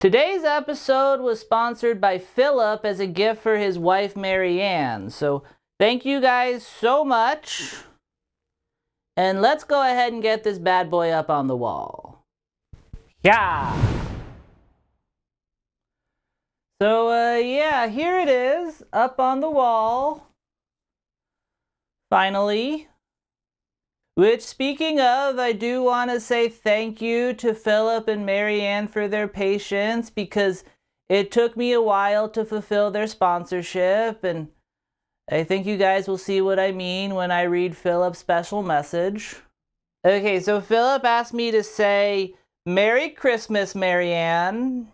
Today's episode was sponsored by Phillip as a gift for his wife, Mary Ann. So thank you guys so much. And let's go ahead and get this bad boy up on the wall. Yeah. So, yeah, here it is, up on the wall. Finally. Which, speaking of, I do want to say thank you to Phillip and Mary Ann for their patience, because it took me a while to fulfill their sponsorship, and I think you guys will see what I mean when I read Phillip's special message. Okay, so Phillip asked me to say, Merry Christmas, Mary Ann.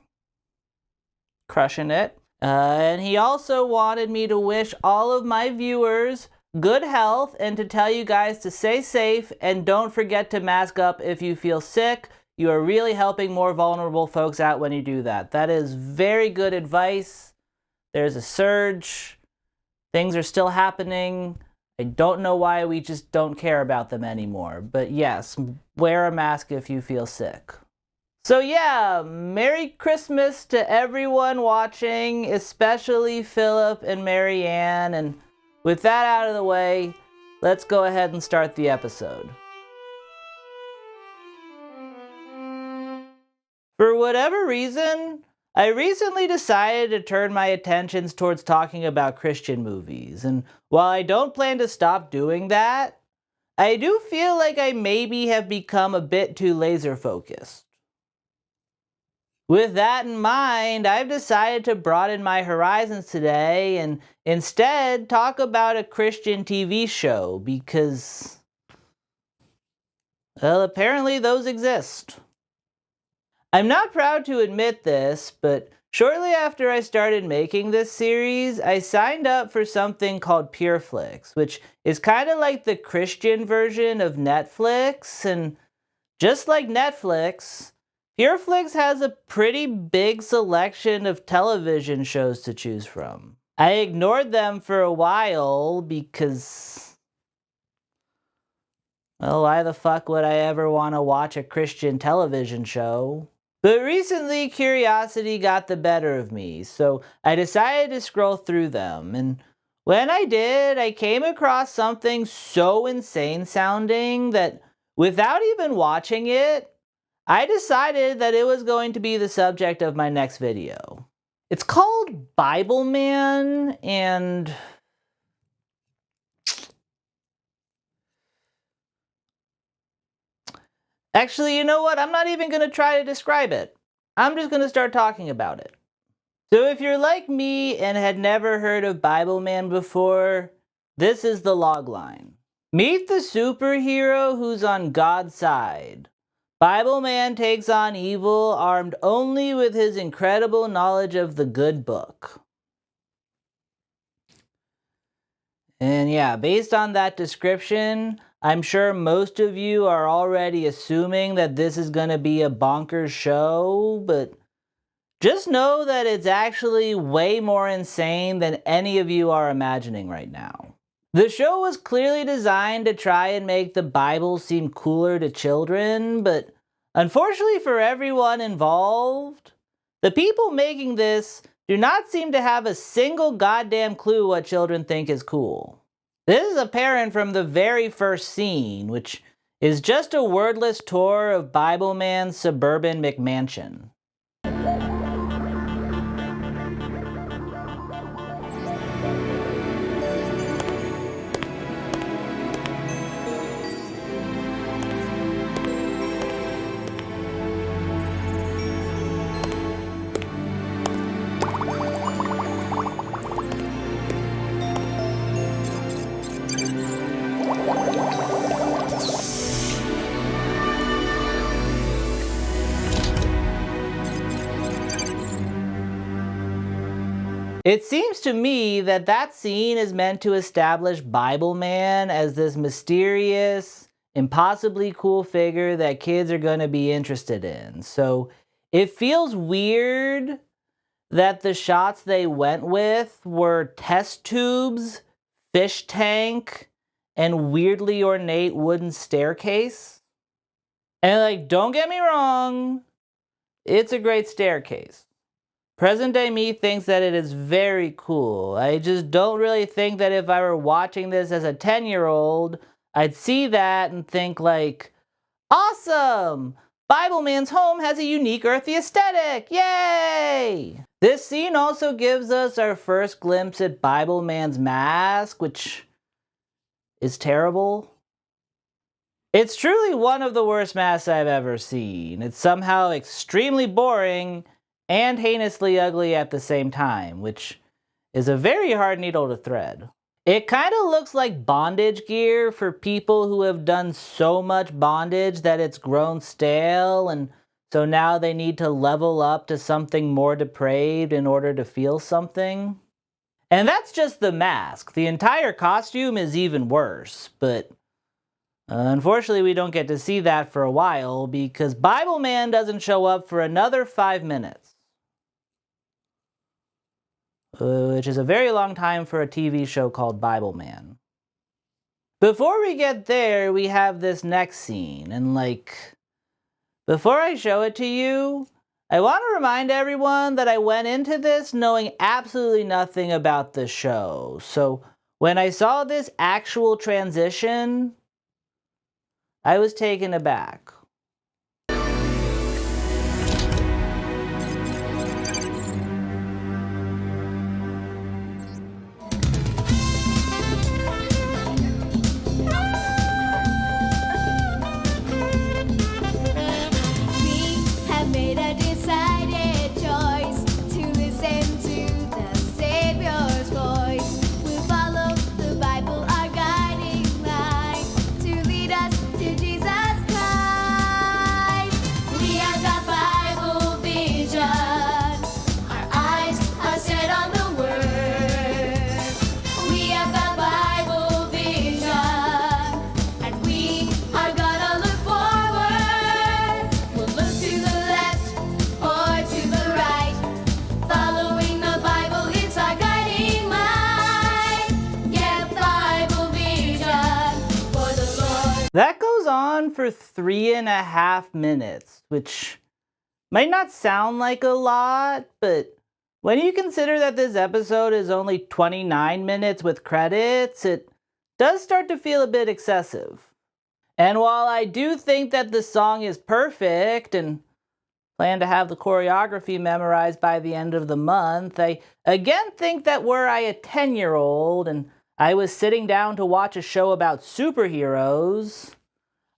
Crushing it. And he also wanted me to wish all of my viewers good health and to tell you guys to stay safe and don't forget to mask up if you feel sick. You are really helping more vulnerable folks out when you do that. That is very good advice. There's a surge. Things are still happening. I don't know why we just don't care about them anymore. But yes, wear a mask if you feel sick. So yeah, Merry Christmas to everyone watching, especially Phillip and Mary Ann. And with that out of the way, let's go ahead and start the episode. For whatever reason, I recently decided to turn my attentions towards talking about Christian movies. And while I don't plan to stop doing that, I do feel like I maybe have become a bit too laser focused. With that in mind, I've decided to broaden my horizons today and instead talk about a Christian TV show because, well, apparently those exist. I'm not proud to admit this, but shortly after I started making this series, I signed up for something called PureFlix, which is kind of like the Christian version of Netflix, and just like Netflix, PureFlix has a pretty big selection of television shows to choose from. I ignored them for a while because, well, why the fuck would I ever want to watch a Christian television show? But recently, curiosity got the better of me, so I decided to scroll through them. And when I did, I came across something so insane sounding that without even watching it, I decided that it was going to be the subject of my next video. It's called Bibleman, and actually, you know what? I'm not even going to try to describe it. I'm just going to start talking about it. So if you're like me and had never heard of Bibleman before, this is the logline. Meet the superhero who's on God's side. Bibleman takes on evil armed only with his incredible knowledge of the good book. And yeah, based on that description, I'm sure most of you are already assuming that this is going to be a bonkers show, but just know that it's actually way more insane than any of you are imagining right now. The show was clearly designed to try and make the Bible seem cooler to children, but unfortunately for everyone involved, the people making this do not seem to have a single goddamn clue what children think is cool. This is apparent from the very first scene, which is just a wordless tour of Bibleman's suburban McMansion. It seems to me that that scene is meant to establish Bibleman as this mysterious, impossibly cool figure that kids are going to be interested in. So it feels weird that the shots they went with were test tubes, fish tank, and weirdly ornate wooden staircase. And like, don't get me wrong, It's a great staircase. Present day me thinks that it is very cool. I just don't really think that if I were watching this as a 10-year-old, I'd see that and think like, awesome! Bibleman's home has a unique earthy aesthetic! Yay! This scene also gives us our first glimpse at Bibleman's mask, which is terrible. It's truly one of the worst masks I've ever seen. It's somehow extremely boring and heinously ugly at the same time, which is a very hard needle to thread. It kind of looks like bondage gear for people who have done so much bondage that it's grown stale, and so now they need to level up to something more depraved in order to feel something. And that's just the mask. The entire costume is even worse, but unfortunately we don't get to see that for a while because Bibleman doesn't show up for another 5 minutes. Which is a very long time for a TV show called Bibleman. Before we get there, we have this next scene, and before I show it to you, I want to remind everyone that I went into this knowing absolutely nothing about the show, so when I saw this actual transition, I was taken aback. That goes on for 3.5 minutes, which might not sound like a lot, but when you consider that this episode is only 29 minutes with credits, it does start to feel a bit excessive. And while I do think that the song is perfect and plan to have the choreography memorized by the end of the month, I again think that were I a 10-year-old and I was sitting down to watch a show about superheroes,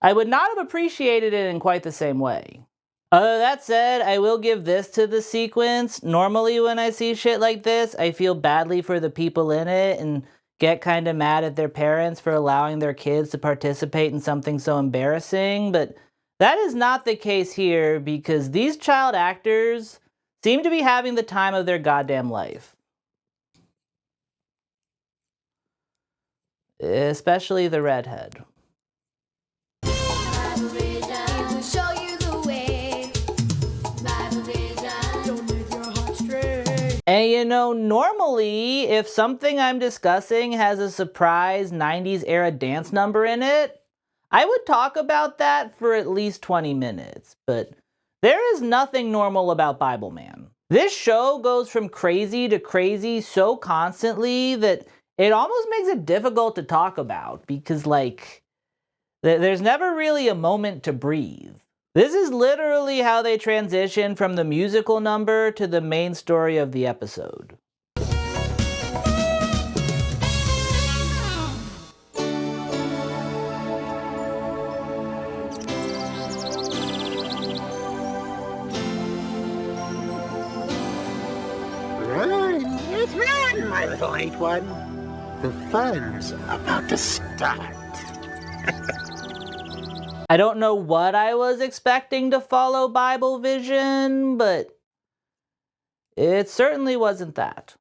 I would not have appreciated it in quite the same way. That said, I will give this to the sequence. Normally when I see shit like this, I feel badly for the people in it and get kind of mad at their parents for allowing their kids to participate in something so embarrassing, but that is not the case here because these child actors seem to be having the time of their goddamn life. Especially the redhead. And you know, normally, if something I'm discussing has a surprise 90s era dance number in it, I would talk about that for at least 20 minutes, but there is nothing normal about Bibleman. This show goes from crazy to crazy so constantly that it almost makes it difficult to talk about because, there's never really a moment to breathe. This is literally how they transition from the musical number to the main story of the episode. Run, yes, run, my little late one. The fun's about to start. I don't know what I was expecting to follow Bible Vision, but it certainly wasn't that.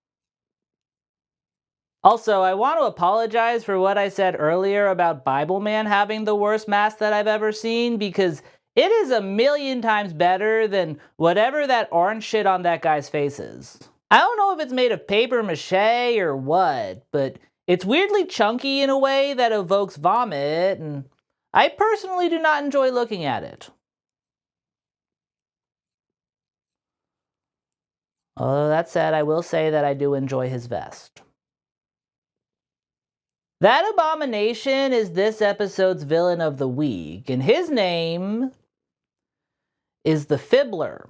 Also, I want to apologize for what I said earlier about Bibleman having the worst mask that I've ever seen, because it is a million times better than whatever that orange shit on that guy's face is. I don't know if it's made of paper mache or what, but it's weirdly chunky in a way that evokes vomit, and I personally do not enjoy looking at it. Although that said, I will say that I do enjoy his vest. That abomination is this episode's villain of the week, and his name is the Fibbler,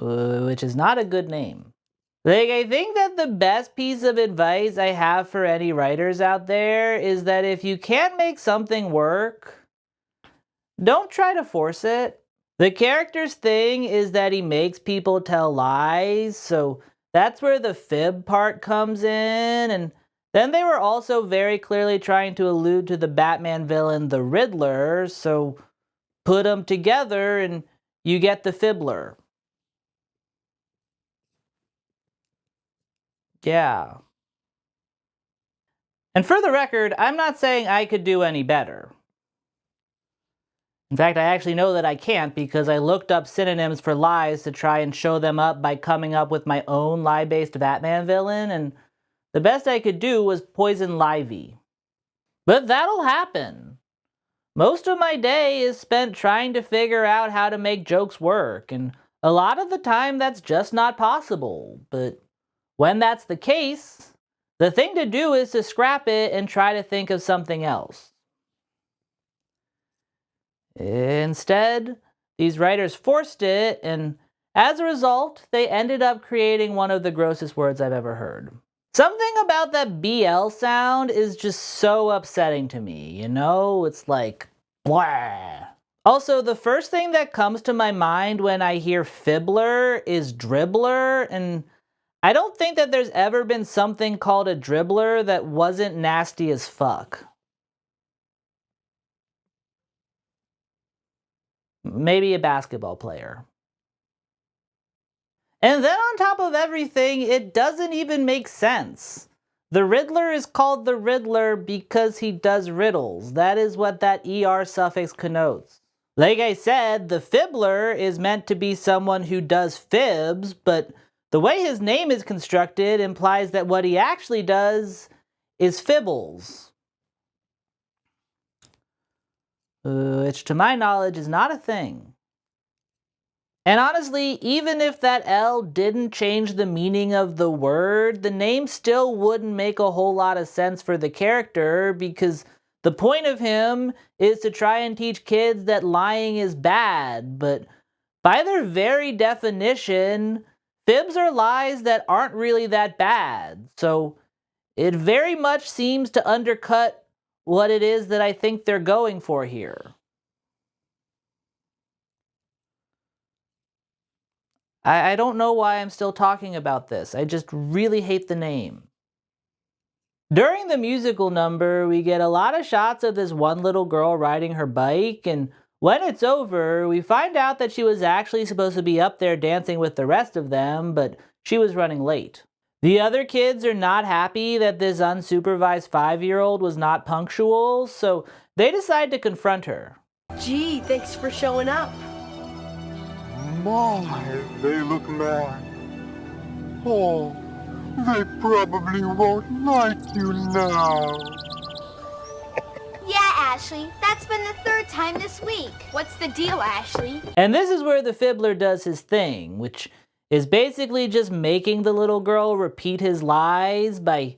which is not a good name. I think that the best piece of advice I have for any writers out there is that if you can't make something work, don't try to force it. The character's thing is that he makes people tell lies, so that's where the fib part comes in, and then they were also very clearly trying to allude to the Batman villain, the Riddler, so put them together and you get the Fibbler. Yeah. And for the record, I'm not saying I could do any better. In fact, I actually know that I can't because I looked up synonyms for lies to try and show them up by coming up with my own lie-based Batman villain, and the best I could do was Poison Livy. But that'll happen. Most of my day is spent trying to figure out how to make jokes work, and a lot of the time that's just not possible. But when that's the case, the thing to do is to scrap it and try to think of something else. Instead, these writers forced it, and as a result, they ended up creating one of the grossest words I've ever heard. Something about that BL sound is just so upsetting to me, you know? It's like, blah. Also, the first thing that comes to my mind when I hear Fibbler is dribbler, and I don't think that there's ever been something called a dribbler that wasn't nasty as fuck. Maybe a basketball player. And then on top of everything, it doesn't even make sense. The Riddler is called the Riddler because he does riddles. That is what that ER suffix connotes. Like I said, the Fibbler is meant to be someone who does fibs, but the way his name is constructed implies that what he actually does is fibbles. Which to my knowledge is not a thing. And honestly, even if that L didn't change the meaning of the word, the name still wouldn't make a whole lot of sense for the character because the point of him is to try and teach kids that lying is bad, but by their very definition, fibs are lies that aren't really that bad. So it very much seems to undercut what it is that I think they're going for here. I don't know why I'm still talking about this. I just really hate the name. During the musical number, we get a lot of shots of this one little girl riding her bike, and when it's over, we find out that she was actually supposed to be up there dancing with the rest of them, but she was running late. The other kids are not happy that this unsupervised 5-year-old was not punctual, so they decide to confront her. Gee, thanks for showing up. My, they look mad. Oh, they probably won't like you now. Yeah, Ashley, that's been the 3rd time this week. What's the deal, Ashley? And this is where the Fibbler does his thing, which is basically just making the little girl repeat his lies by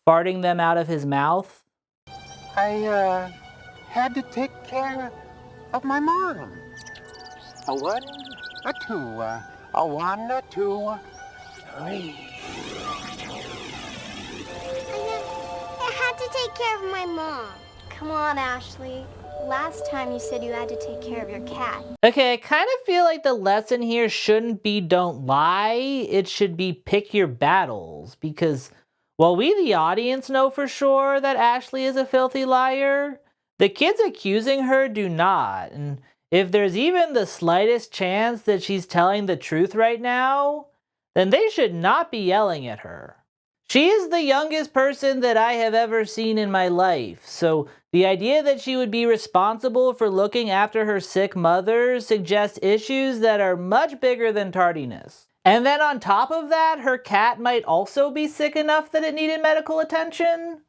farting them out of his mouth. I, had to take care of my mom. A 1, a 2, a 1, a 2, 3. I had to take care of my mom. Come on, Ashley. Last time you said you had to take care of your cat. Okay, I kind of feel like the lesson here shouldn't be don't lie, it should be pick your battles, because while we the audience know for sure that Ashley is a filthy liar, the kids accusing her do not, and if there's even the slightest chance that she's telling the truth right now, then they should not be yelling at her. She is the youngest person that I have ever seen in my life, so the idea that she would be responsible for looking after her sick mother suggests issues that are much bigger than tardiness. And then on top of that, her cat might also be sick enough that it needed medical attention.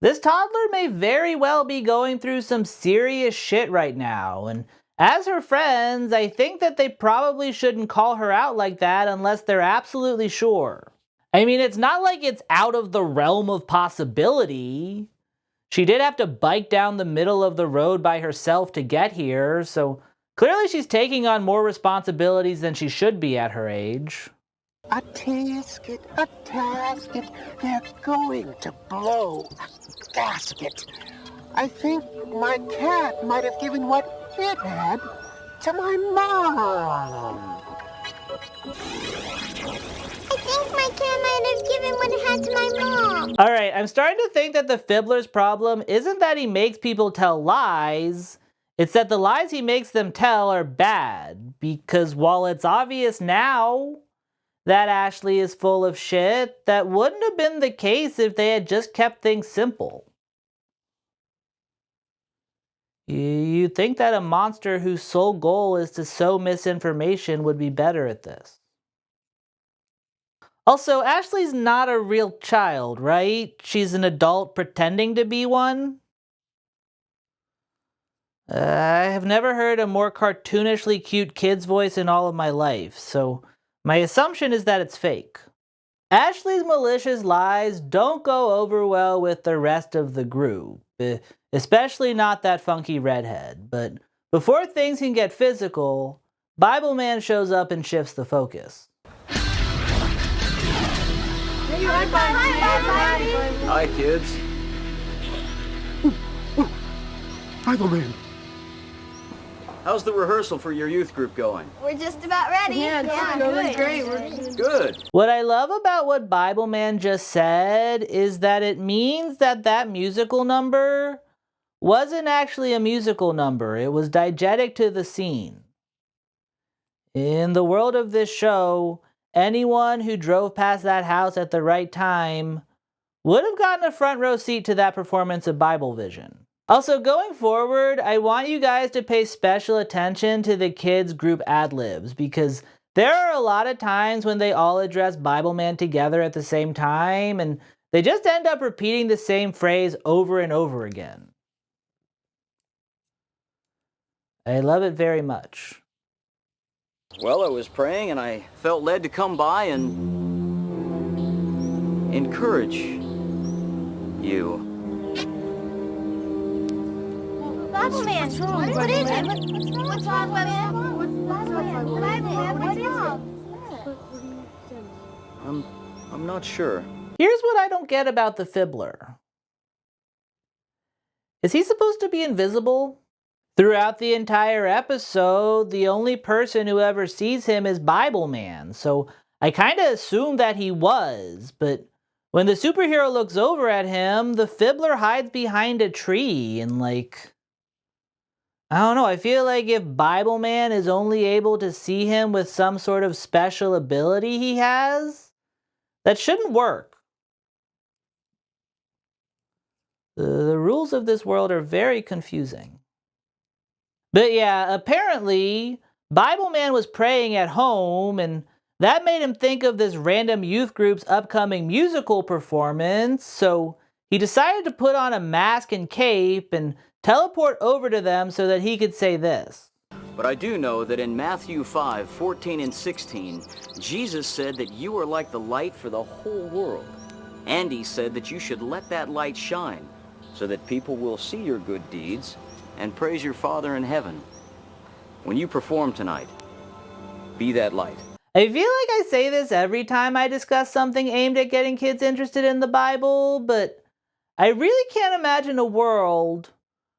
This toddler may very well be going through some serious shit right now, and As her friends, I think that they probably shouldn't call her out like that unless they're absolutely sure. I mean, it's not like it's out of the realm of possibility. She did have to bike down the middle of the road by herself to get here, so clearly she's taking on more responsibilities than she should be at her age. A tasket, they're going to blow a gasket. I think my cat might have given what it had to my mom. I think my cat might have given what it had to my mom. Alright, I'm starting to think that the Fibbler's problem isn't that he makes people tell lies, it's that the lies he makes them tell are bad, because while it's obvious now that Ashley is full of shit, that wouldn't have been the case if they had just kept things simple. You'd think that a monster whose sole goal is to sow misinformation would be better at this. Also, Ashley's not a real child, right? She's an adult pretending to be one. I have never heard a more cartoonishly cute kid's voice in all of my life, so my assumption is that it's fake. Ashley's malicious lies don't go over well with the rest of the group, especially not that funky redhead. But before things can get physical, Bibleman shows up and shifts the focus. Hi, kids. Bibleman. How's the rehearsal for your youth group going? We're just about ready. Yeah, it's going great. Good. What I love about what Bibleman just said is that it means that that musical number wasn't actually a musical number. It was diegetic to the scene. In the world of this show, anyone who drove past that house at the right time would have gotten a front row seat to that performance of Bible Vision. Also, going forward, I want you guys to pay special attention to the kids' group ad-libs, because there are a lot of times when they all address Bibleman together at the same time, and they just end up repeating the same phrase over and over again. I love it very much. Well, I was praying and I felt led to come by and encourage you. Bibleman, what is it? What's wrong, Bibleman? What's wrong? I'm not sure. Here's what I don't get about the Fibbler. Is he supposed to be invisible? Throughout the entire episode, the only person who ever sees him is Bibleman, so I kinda assumed that he was, but when the superhero looks over at him, the Fibbler hides behind a tree and I don't know, I feel like if Bibleman is only able to see him with some sort of special ability he has, that shouldn't work. The rules of this world are very confusing. But yeah, apparently, Bibleman was praying at home, and that made him think of this random youth group's upcoming musical performance, so he decided to put on a mask and cape and teleport over to them so that he could say this. But I do know that in Matthew 5:14 and 16, Jesus said that you are like the light for the whole world. And he said that you should let that light shine so that people will see your good deeds and praise your Father in heaven. When you perform tonight, be that light. I feel like I say this every time I discuss something aimed at getting kids interested in the Bible, but I really can't imagine a world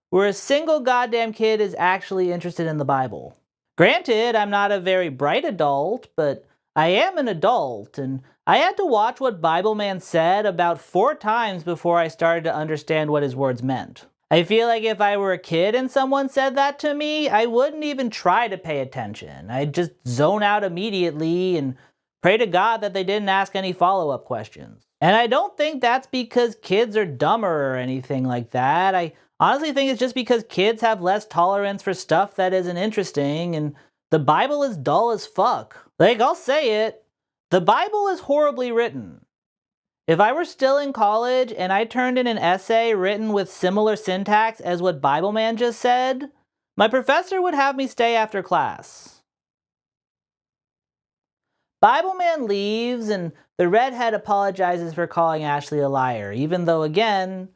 where a single goddamn kid is actually interested in the Bible. Granted, I'm not a very bright adult, but I am an adult, and I had to watch what Bibleman said about 4 times before I started to understand what his words meant. I feel like if I were a kid and someone said that to me, I wouldn't even try to pay attention. I'd just zone out immediately and pray to God that they didn't ask any follow-up questions. And I don't think that's because kids are dumber or anything like that. I honestly think it's just because kids have less tolerance for stuff that isn't interesting, and the Bible is dull as fuck. I'll say it. The Bible is horribly written. If I were still in college and I turned in an essay written with similar syntax as what Bibleman just said, My professor would have me stay after class. Bibleman leaves, and the redhead apologizes for calling Ashley a liar, even though, again,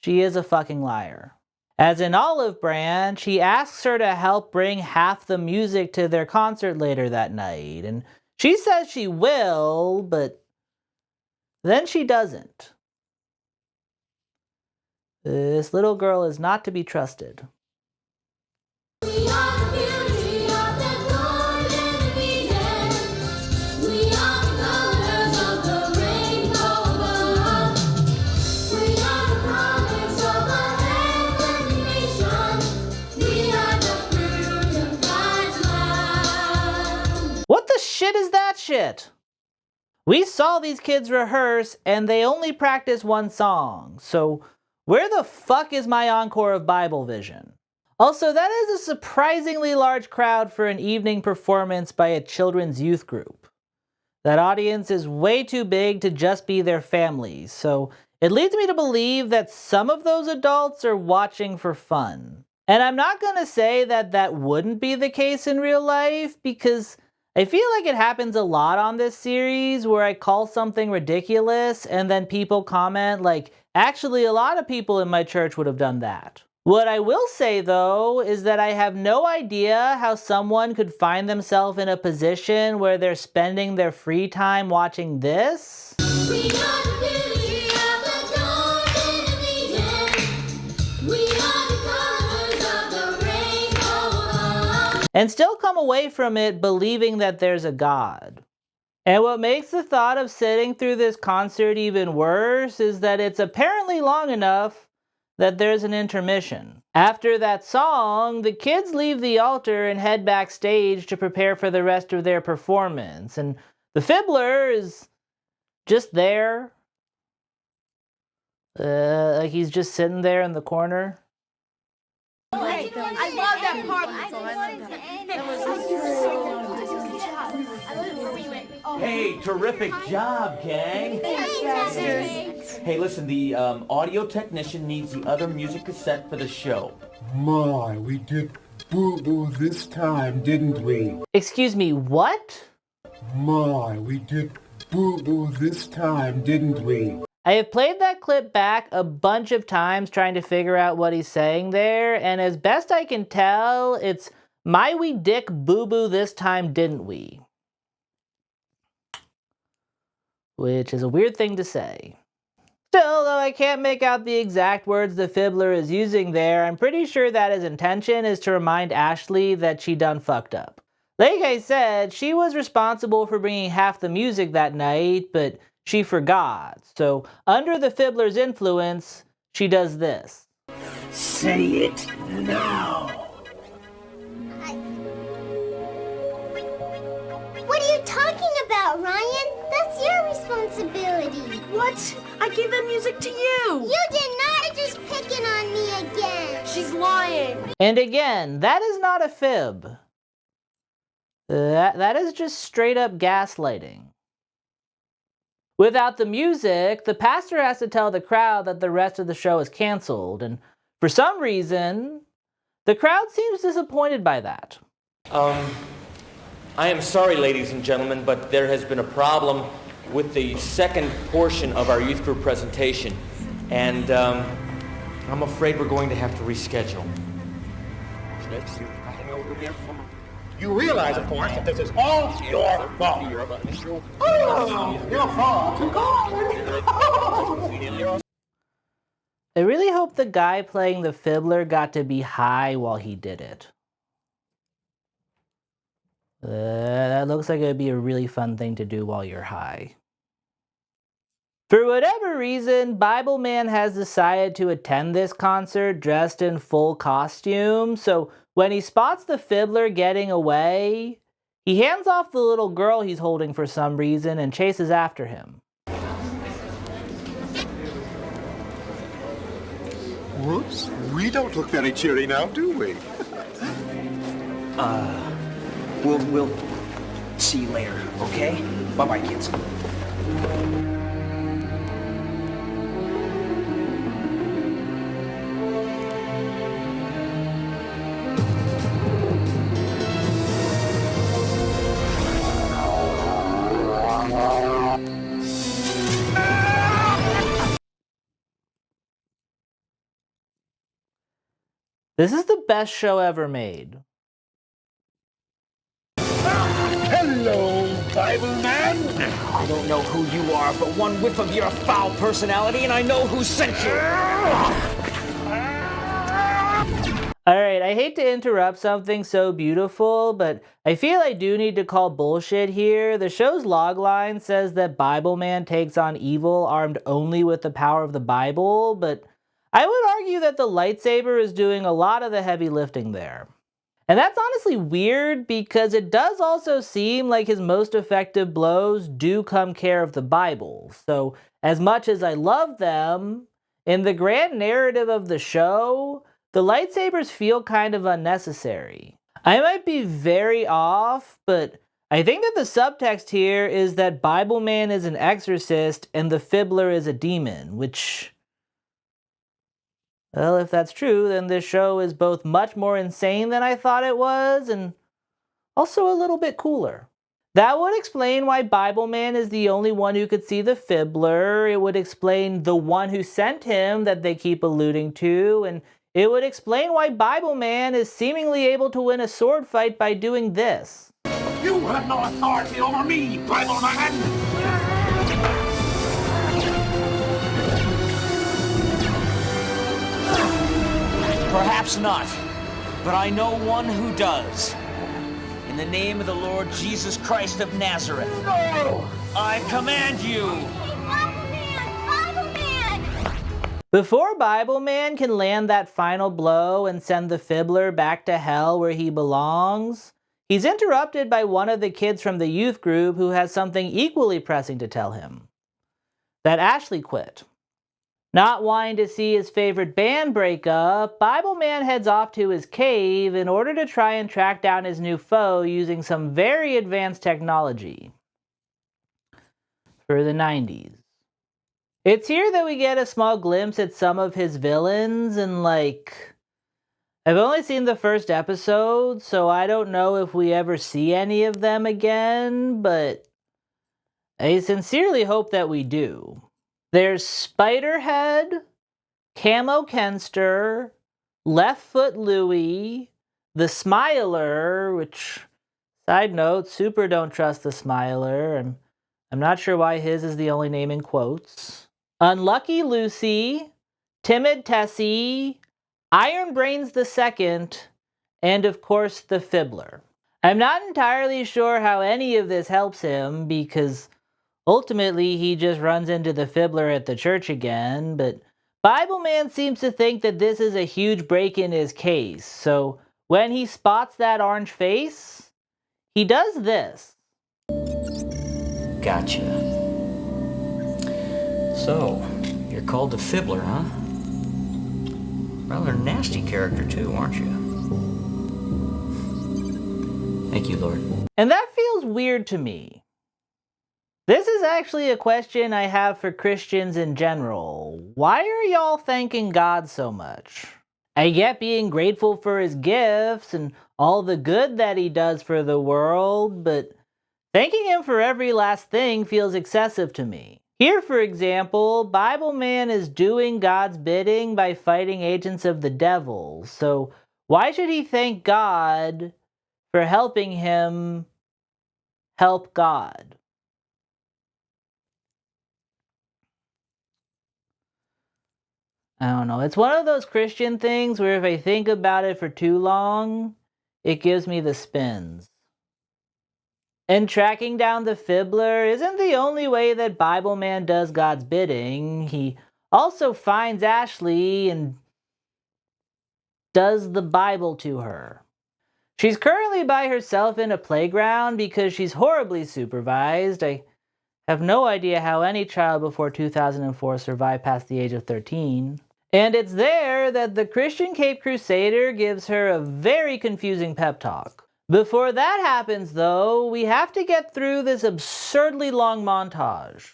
she is a fucking liar. As in Olive Branch, he asks her to help bring half the music to their concert later that night, and she says she will, but then she doesn't. This little girl is not to be trusted. What the shit is that shit? We saw these kids rehearse and they only practice one song, so where the fuck is my encore of Bible Vision? Also, that is a surprisingly large crowd for an evening performance by a children's youth group. That audience is way too big to just be their families, so it leads me to believe that some of those adults are watching for fun. And I'm not gonna say that that wouldn't be the case in real life, because I feel like it happens a lot on this series where I call something ridiculous and then people comment like, actually a lot of people in my church would have done that. What I will say though is that I have no idea how someone could find themselves in a position where they're spending their free time watching this. And still come away from it believing that there's a God. And what makes the thought of sitting through this concert even worse is that it's apparently long enough that there's an intermission. After that song, the kids leave the altar and head backstage to prepare for the rest of their performance. And the Fibbler is just there. Like he's just sitting there in the corner. I love that part. Hey, terrific job, gang. Hey, listen, the audio technician needs the other music cassette for the show. My, we did boo-boo this time, didn't we? Excuse me, what? My, we did boo-boo this time, didn't we? I have played that clip back a bunch of times trying to figure out what he's saying there, and as best I can tell, it's my we dick boo-boo this time, didn't we? Which is a weird thing to say. Still, though I can't make out the exact words the Fibbler is using there, I'm pretty sure that his intention is to remind Ashley that she done fucked up. Like I said, she was responsible for bringing half the music that night, but she forgot. So, under the Fibbler's influence, she does this. Say it now. What are you talking about, Ryan? That's your responsibility. What? I gave that music to you. You did not. Just picking on me again. She's lying. And again, that is not a fib. That is just straight up gaslighting. Without the music, the pastor has to tell the crowd that the rest of the show is canceled, and for some reason, the crowd seems disappointed by that. I am sorry, ladies and gentlemen, but there has been a problem with the second portion of our youth group presentation, and I'm afraid we're going to have to reschedule. You realize, of course, that this is all your fault. Oh, your fault. I really hope the guy playing the Fibbler got to be high while he did it. That looks like it would be a really fun thing to do while you're high. For whatever reason, Bibleman has decided to attend this concert dressed in full costume, so when he spots the Fibbler getting away, he hands off the little girl he's holding for some reason and chases after him. Whoops, we don't look very cheery now, do we? We'll see you later, okay? Bye-bye, kids. This is the best show ever made. Hello, Bibleman. I don't know who you are, but one whiff of your foul personality and I know who sent you. Alright, I hate to interrupt something so beautiful, but I feel I do need to call bullshit here. The show's logline says that Bibleman takes on evil armed only with the power of the Bible, but I would argue that the lightsaber is doing a lot of the heavy lifting there. And that's honestly weird because it does also seem like his most effective blows do come care of the Bible. So as much as I love them, in the grand narrative of the show, the lightsabers feel kind of unnecessary. I might be very off, but I think that the subtext here is that Bibleman is an exorcist and the Fibbler is a demon, which, well, if that's true, then this show is both much more insane than I thought it was, and also a little bit cooler. That would explain why Bibleman is the only one who could see the Fibbler. It would explain the one who sent him that they keep alluding to, and it would explain why Bibleman is seemingly able to win a sword fight by doing this. You have no authority over me, Bibleman. Perhaps not, but I know one who does. In the name of the Lord Jesus Christ of Nazareth, No! I command you. Before Bibleman can land that final blow and send the Fibbler back to hell where he belongs, he's interrupted by one of the kids from the youth group who has something equally pressing to tell him. That Ashley quit. Not wanting to see his favorite band break up, Bibleman heads off to his cave in order to try and track down his new foe using some very advanced technology. For the 90s. It's here that we get a small glimpse at some of his villains, and I've only seen the first episode, so I don't know if we ever see any of them again, but I sincerely hope that we do. There's Spiderhead, Camo Kenster, Left Foot Louie, the Smiler, which, side note, super don't trust the Smiler, and I'm not sure why his is the only name in quotes. Unlucky Lucy, Timid Tessie, Iron Brains II, and of course the Fibbler. I'm not entirely sure how any of this helps him because ultimately he just runs into the Fibbler at the church again, but Bibleman seems to think that this is a huge break in his case, so when he spots that orange face, he does this. Gotcha. So, you're called the Fibbler, huh? Rather nasty character too, aren't you? Thank you, Lord. And that feels weird to me. This is actually a question I have for Christians in general. Why are y'all thanking God so much? I get being grateful for his gifts and all the good that he does for the world, but thanking him for every last thing feels excessive to me. Here, for example, Bibleman is doing God's bidding by fighting agents of the devil, so why should he thank God for helping him help God? I don't know. It's one of those Christian things where if I think about it for too long, it gives me the spins. And tracking down the Fibbler isn't the only way that Bibleman does God's bidding. He also finds Ashley and does the Bible to her. She's currently by herself in a playground because she's horribly supervised. I have no idea how any child before 2004 survived past the age of 13. And it's there that the Christian Cape Crusader gives her a very confusing pep talk. Before that happens, though, we have to get through this absurdly long montage.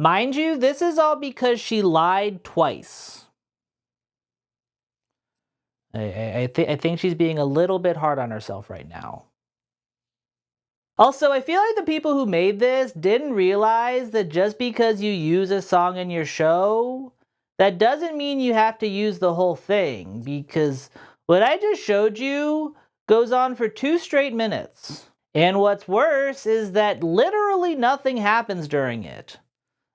Mind you, this is all because she lied twice. I think she's being a little bit hard on herself right now. Also, I feel like the people who made this didn't realize that just because you use a song in your show, that doesn't mean you have to use the whole thing, because what I just showed you goes on for 2 straight minutes. And what's worse is that literally nothing happens during it.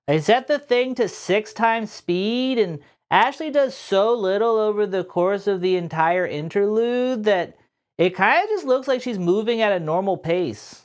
I set the thing to 6 times speed, and Ashley does so little over the course of the entire interlude that it kind of just looks like she's moving at a normal pace.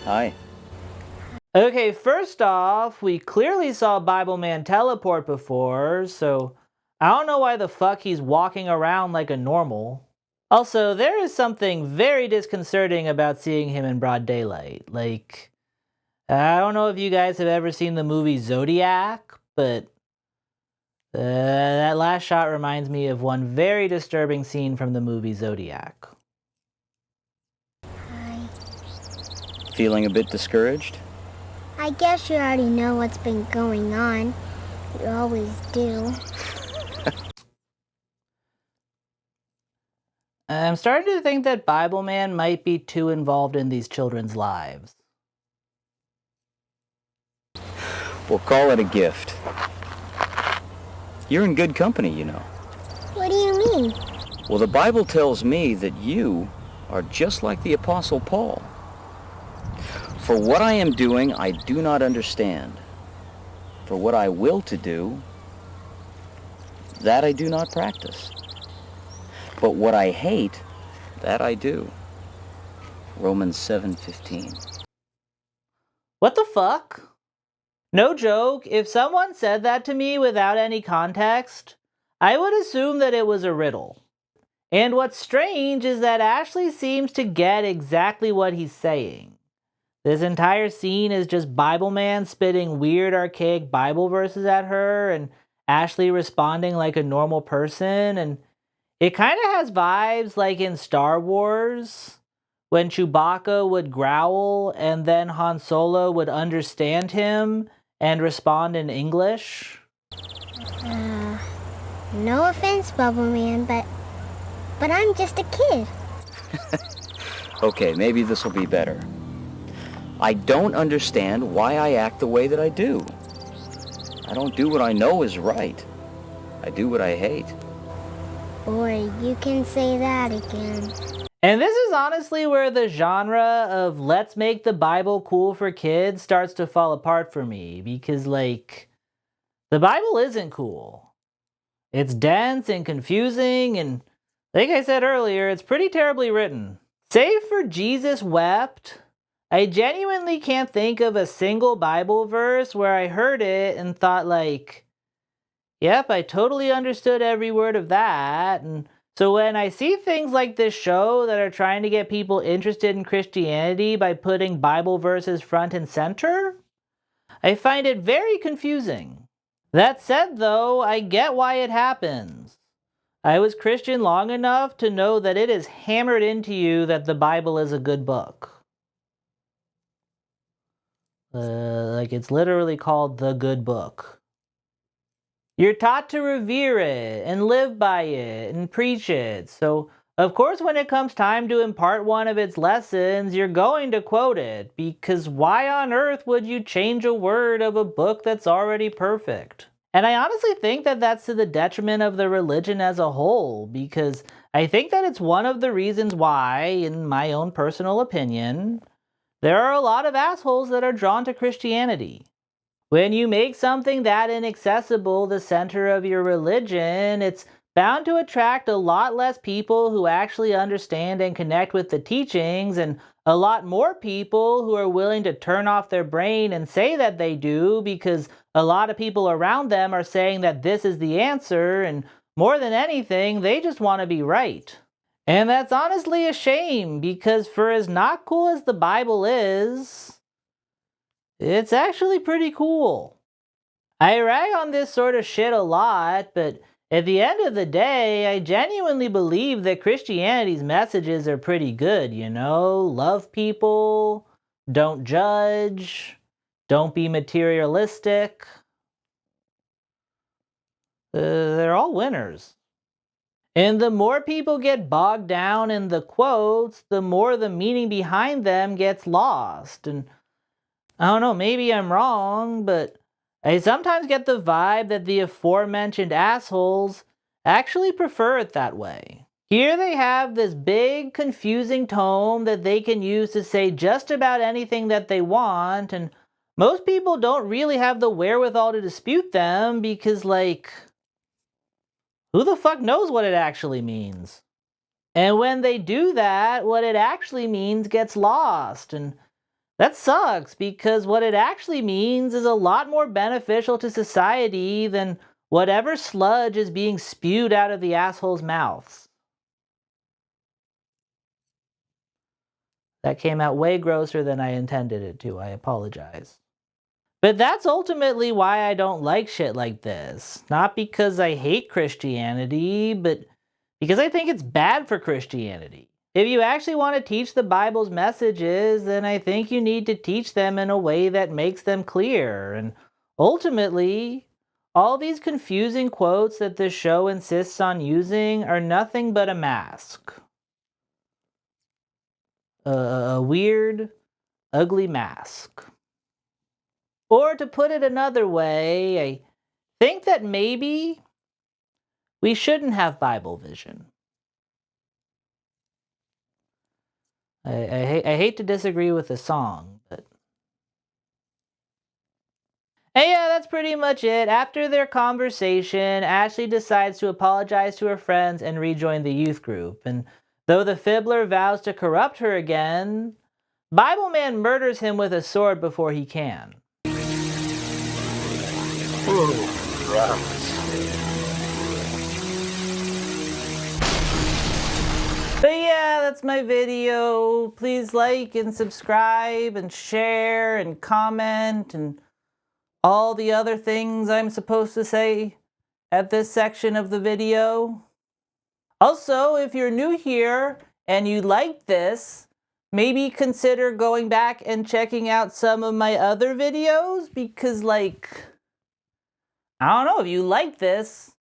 Hi. Okay, first off, we clearly saw Bibleman teleport before, so I don't know why the fuck he's walking around like a normal. Also, there is something very disconcerting about seeing him in broad daylight. Like, I don't know if you guys have ever seen the movie Zodiac, but that last shot reminds me of one very disturbing scene from the movie Zodiac. Hi. Feeling a bit discouraged? I guess you already know what's been going on. You always do. I'm starting to think that Bibleman might be too involved in these children's lives. We'll call it a gift. You're in good company, you know. What do you mean? Well, the Bible tells me that you are just like the Apostle Paul. For what I am doing, I do not understand. For what I will to do, that I do not practice. But what I hate, that I do. Romans 7:15. What the fuck? No joke, if someone said that to me without any context, I would assume that it was a riddle. And what's strange is that Ashley seems to get exactly what he's saying. This entire scene is just Bibleman spitting weird archaic Bible verses at her and Ashley responding like a normal person, and it kind of has vibes like in Star Wars when Chewbacca would growl and then Han Solo would understand him and respond in English. No offense, Bubbleman, but I'm just a kid. Okay, maybe this will be better. I don't understand why I act the way that I do. I don't do what I know is right. I do what I hate. Boy, you can say that again. And this is honestly where the genre of let's make the Bible cool for kids starts to fall apart for me, because like, the Bible isn't cool. It's dense and confusing, and like I said earlier, it's pretty terribly written. Save for Jesus wept, I genuinely can't think of a single Bible verse where I heard it and thought like, yep, I totally understood every word of that. And so when I see things like this show that are trying to get people interested in Christianity by putting Bible verses front and center, I find it very confusing. That said though, I get why it happens. I was Christian long enough to know that it is hammered into you that the Bible is a good book. Like it's literally called the good book. You're taught to revere it and live by it and preach it. So, of course, when it comes time to impart one of its lessons, you're going to quote it, because why on earth would you change a word of a book that's already perfect? And I honestly think that that's to the detriment of the religion as a whole, because I think that it's one of the reasons why, in my own personal opinion, there are a lot of assholes that are drawn to Christianity. When you make something that inaccessible the center of your religion, it's bound to attract a lot less people who actually understand and connect with the teachings, and a lot more people who are willing to turn off their brain and say that they do because a lot of people around them are saying that this is the answer, and More than anything, they just want to be right. And that's honestly a shame, because for as not cool as the Bible is, it's actually pretty cool. I rag on this sort of shit a lot, but at the end of the day, I genuinely believe that Christianity's messages are pretty good, you know? Love people, don't judge, don't be materialistic. They're all winners. And the more people get bogged down in the quotes, the more the meaning behind them gets lost. And I don't know, maybe I'm wrong, but I sometimes get the vibe that the aforementioned assholes actually prefer it that way. Here they have this big, confusing tome that they can use to say just about anything that they want, and most people don't really have the wherewithal to dispute them because, like, who the fuck knows what it actually means? And when they do that, what it actually means gets lost, and that sucks because what it actually means is a lot more beneficial to society than whatever sludge is being spewed out of the assholes' mouths. That came out way grosser than I intended it to. I apologize. But that's ultimately why I don't like shit like this. Not because I hate Christianity, but because I think it's bad for Christianity. If you actually want to teach the Bible's messages, then I think you need to teach them in a way that makes them clear. And ultimately, all these confusing quotes that this show insists on using are nothing but a mask. A weird, ugly mask. Or to put it another way, I think that maybe we shouldn't have Bible vision. I hate to disagree with the song, but... And yeah, that's pretty much it. After their conversation, Ashley decides to apologize to her friends and rejoin the youth group. And though the Fibbler vows to corrupt her again, Bibleman murders him with a sword before he can. But yeah, that's my video. Please like and subscribe and share and comment and all the other things I'm supposed to say at this section of the video. Also, if you're new here and you like this, maybe consider going back and checking out some of my other videos because, like, I don't know, if you like this,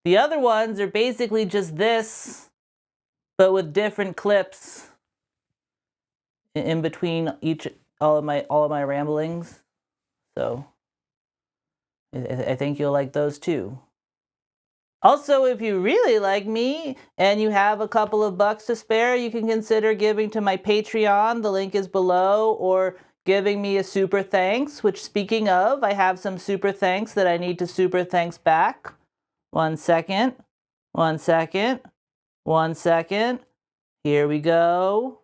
the other ones are basically just this, but with different clips in between all of my ramblings. So I think you'll like those too. Also, if you really like me and you have a couple of bucks to spare, you can consider giving to my Patreon. The link is below, or giving me a super thanks, which, speaking of, I have some super thanks that I need to super thanks back. 1 second. 1 second. 1 second. Here we go.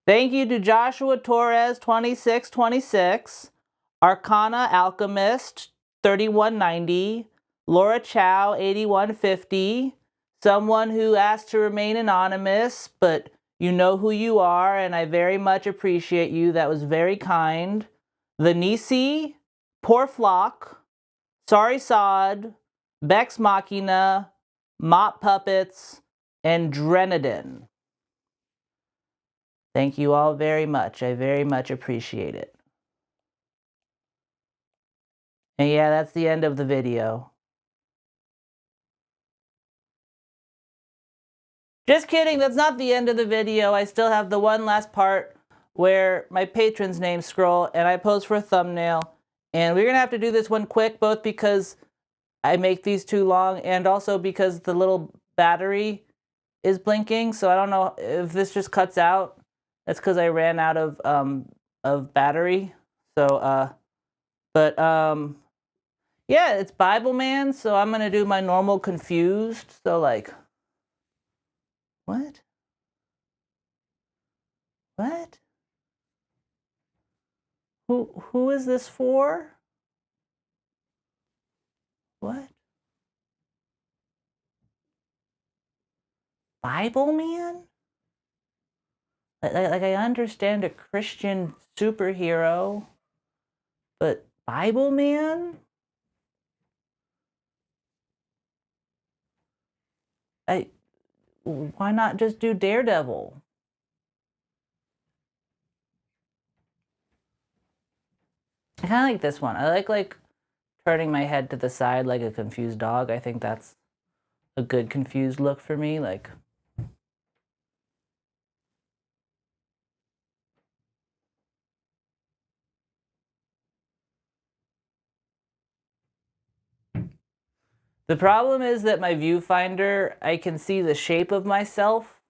Thank you to Joshua Torres 2626, Arcana Alchemist 3190, Laura Chow 8150, someone who asked to remain anonymous, but you know who you are and I very much appreciate you. That was very kind. The Nisi, Poor Flock, Sorry Sod, Bex Machina, Mop Puppets, and Drenadin. Thank you all very much. I very much appreciate it. And yeah, that's the end of the video. Just kidding, that's not the end of the video. I still have the one last part where my patrons' names scroll and I pose for a thumbnail. And we're gonna have to do this one quick, both because I make these too long and also because the little battery is blinking. So I don't know if this just cuts out. That's because I ran out of battery. So, yeah, it's Bibleman, so I'm gonna do my normal confused. So, like, what? What? Who is this for? What? Bibleman? Like I understand a Christian superhero, but Bibleman? Why not just do Daredevil? I kind of like this one. I like turning my head to the side like a confused dog. I think that's a good confused look for me. Like, the problem is that my viewfinder, I can see the shape of myself,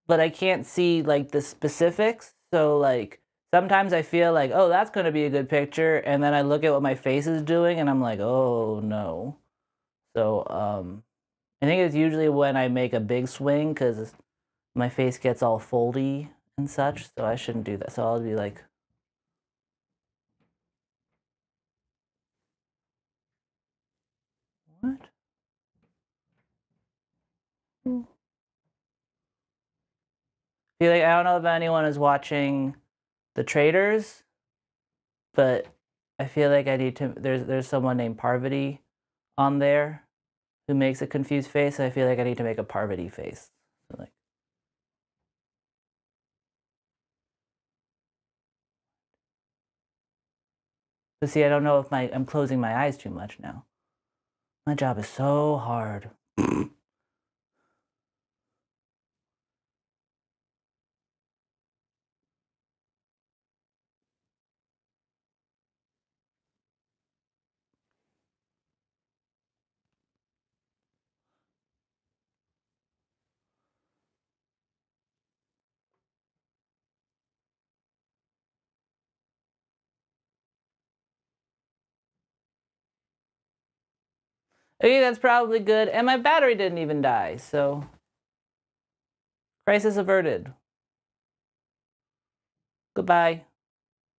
but I can't see like the specifics. So like sometimes I feel like, oh, that's going to be a good picture, and then I look at what my face is doing and I'm like, oh no. So I think it's usually when I make a big swing because my face gets all foldy and such, so I shouldn't do that. So I'll be like, what? Feel like I don't know if anyone is watching The Traders, but I feel like I need to. There's someone named Parvati on there who makes a confused face. I feel like I need to make a Parvati face. So like, but see, I don't know if I'm closing my eyes too much now. My job is so hard. Okay, that's probably good. And my battery didn't even die, so crisis averted. Goodbye.